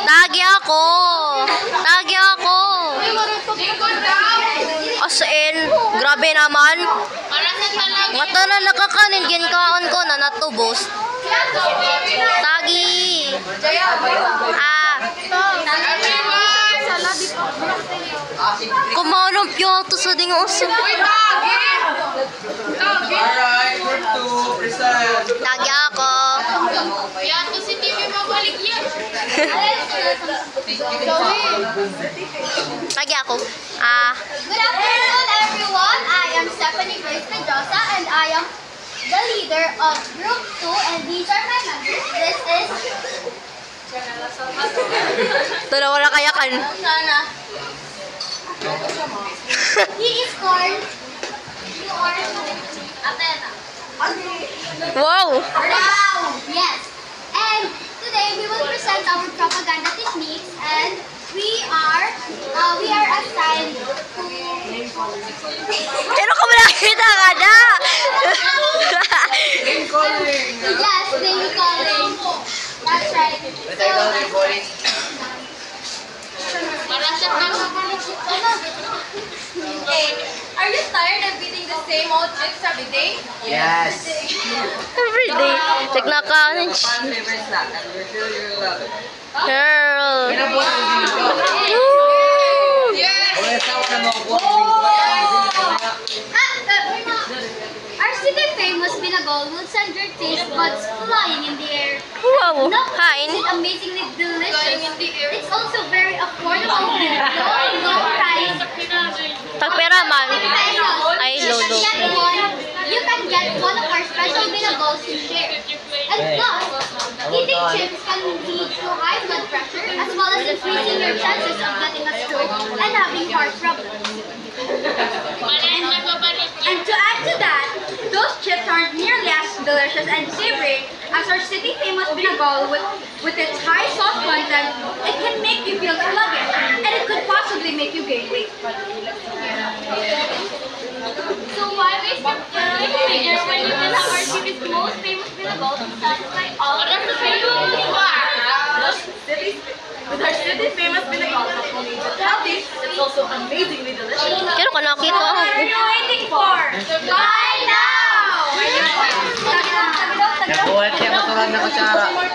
Tagi ako. Tagi ako. As in, grabe naman. Mata na nakakanin, ginkaon ko na natubos. Tagi. Kumanong piyato sa ding uso. Tagi ako. Piyato si TV mabalik yan. Tagi ako. Good afternoon, everyone. I am Stephanie Grace Mendoza, and I am the leader of Group 2, and these are my members. This is... Ito na wala kayakan. Sana. He is called... You are... Atena. Wow! Wow! Yes. And today we will present our propaganda techniques, and we are assigned to... Pero kung nakita ka na! Yes, name calling. That's right. Para siya mabalik. Hey, are you tired of eating the same old chips every day? Yes. Everyday. Check na ka. Girl. Our city famous Binagol will send your taste buds flying in the air. Wow. Not Hi. only is it amazingly delicious, Flying in the air. it's also very affordable with low price. Tagpera man. Ay, lolo. You can get one of our special Binagols to share. And plus, eating chips can lead to high blood pressure as well as increasing your chances of getting a stroke and having heart problems. And to add to that, those chips aren't nearly as delicious and savory as our city famous Binagol with its high salt content. It can make you feel sluggish, and it could possibly make you gain weight. So why waste your time in the air when you can have our city's most famous Binagol to satisfy all of the With our city famous Binagol, not only is it healthy, it's also amazingly delicious. Pero kung nakita ako. What are you waiting for? Buy now! Nakuha siya maturan na kutsara.